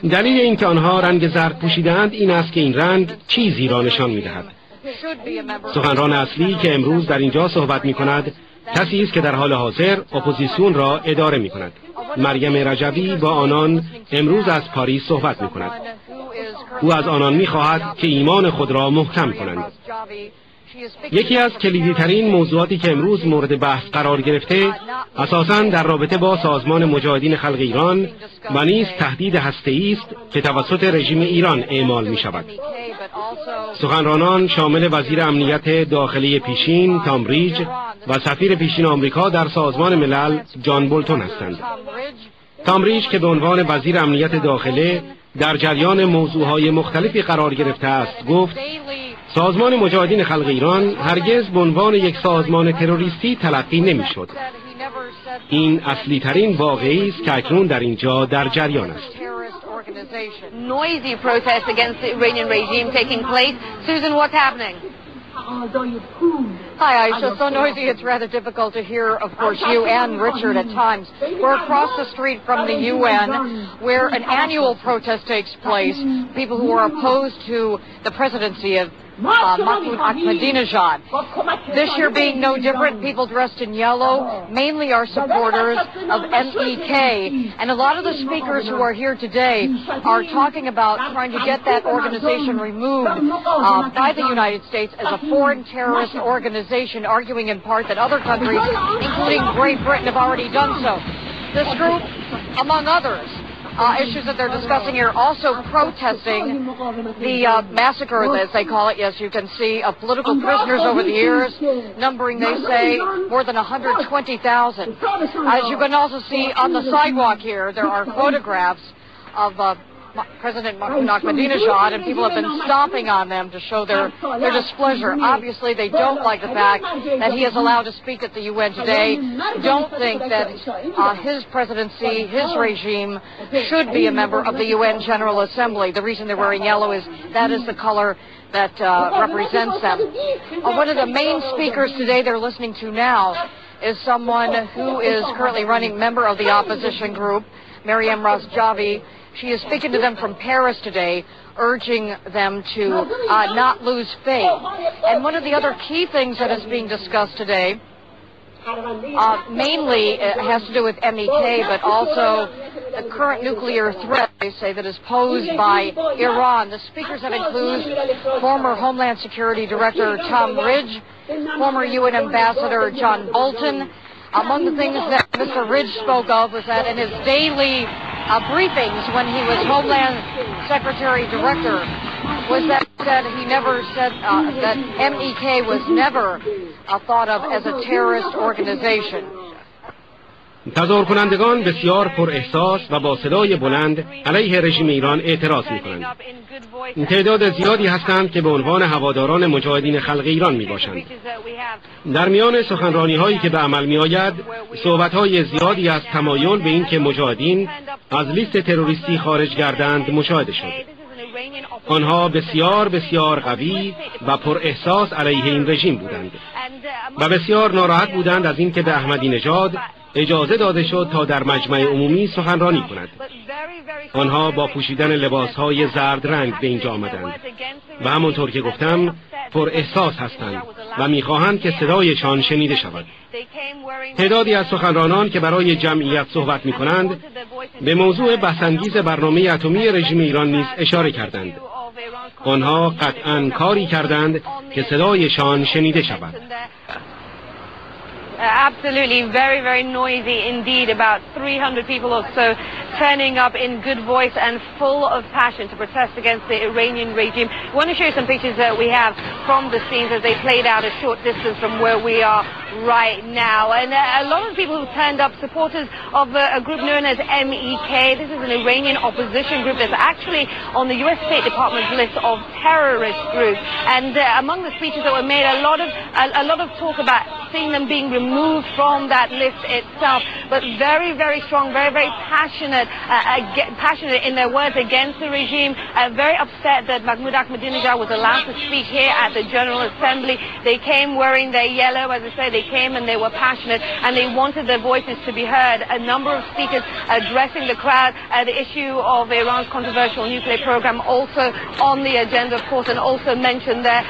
دلیل اینکه آنها رنگ زرد پوشیدند این است که این رنگ چیزی را نشان می‌دهد. سخنران اصلی که امروز در اینجا صحبت می‌کند کسی است که در حال حاضر اپوزیسیون را اداره می‌کند. مریم رجوی با آنان امروز از پاریس صحبت می‌کند. او از آنان می‌خواهد که ایمان خود را محکم کنند. یکی از کلیدی‌ترین موضوعاتی که امروز مورد بحث قرار گرفته اساساً در رابطه با سازمان مجاهدین خلق ایران و نیز تهدید هسته‌ای است که توسط رژیم ایران اعمال می‌شود. سخنرانان شامل وزیر امنیت داخلی پیشین تام ریج و سفیر پیشین آمریکا در سازمان ملل جان بولتن هستند. تام ریج که به عنوان وزیر امنیت داخلی در جریان موضوعهای مختلفی قرار گرفته است گفت سازمان مجاهدین خلق ایران هرگز به عنوان یک سازمان تروریستی تلقی نمی‌شد. این اصلی ترین واقعی است که اکنون در اینجا در جریان است. Noisy protests against the Iranian regime taking place. Susan, what's happening? Hi, Aisha. So noisy it's rather difficult to hear, of course, you and Richard at times. We're across the street from the UN where an annual protest takes place. People who are opposed to the presidency of Ahmeddi Nژاد. This year being no different, people dressed in yellow mainly are supporters of MEK, and a lot of the speakers who are here today are talking about trying to get that organization removed by the United States as a foreign terrorist organization, arguing in part that other countries, including Great Britain, have already done so. This group, among others, issues that they're discussing here, also protesting the massacre, as they call it, yes, you can see, of political prisoners over the years, numbering, they say, more than 120,000. As you can also see on the sidewalk here, there are photographs of President Ahmeddi Nژاد, and people have been stomping on them to show their displeasure. Obviously, they don't like the fact that he is allowed to speak at the UN today, don't think that his presidency, his regime, should be a member of the UN General Assembly. The reason they're wearing yellow is that is the color that represents them. One of the main speakers today they're listening to now is someone who is currently running member of the opposition group, Meriem Rajjavi. She is speaking to them from Paris today, urging them to not lose faith. And one of the other key things that is being discussed today, mainly has to do with MEK, but also the current nuclear threat, they say, that is posed by Iran. The speakers have included former Homeland Security Director Tom Ridge, former UN Ambassador John Bolton. Among the things that Mr. Ridge spoke of was that in his daily briefings when he was Homeland Secretary Director was that he never said that MEK was never thought of as a terrorist organization. تظاهر کنندگان بسیار پر احساس و با صدای بلند علیه رژیم ایران اعتراض می‌کنند. تعداد زیادی هستند که به عنوان هواداران مجاهدین خلق ایران میباشند. در میان سخنرانی هایی که به عمل می آید صحبت های زیادی از تمایل به این که مجاهدین از لیست تروریستی خارج گردند مشاهده شد. آنها بسیار بسیار قوی و پر احساس علیه این رژیم بودند و بسیار ناراحت بودند از اینکه به احمدی نژاد اجازه داده شد تا در مجمع عمومی سخنرانی کند. آنها با پوشیدن لباسهای زرد رنگ به اینجا آمدند و همونطور که گفتم پر احساس هستند و میخواهند که صدایشان شنیده شود. تعدادی از سخنرانان که برای جمعیت صحبت میکنند به موضوع بحث‌انگیز برنامه اتمی رژیم ایران نیز اشاره کردند. آنها قطعاً کاری کردند که صدایشان شنیده شود. Absolutely, very, very noisy indeed. About 300 people or so turning up in good voice and full of passion to protest against the Iranian regime. I want to show you some pictures that we have from the scenes as they played out a short distance from where we are right now. And a lot of people who turned up, supporters of a group known as MEK. This is an Iranian opposition group that's actually on the U.S. State Department's list of terrorist groups. And among the speeches that were made, a lot of talk about seeing them being removed from that list itself, but very, very strong, very, very passionate in their words against the regime, very upset that Mahmoud Ahmadinejad was allowed to speak here at the General Assembly. They came wearing their yellow, as I say, they came and they were passionate and they wanted their voices to be heard. A number of speakers addressing the crowd, the issue of Iran's controversial nuclear program also on the agenda, of course, and also mentioned there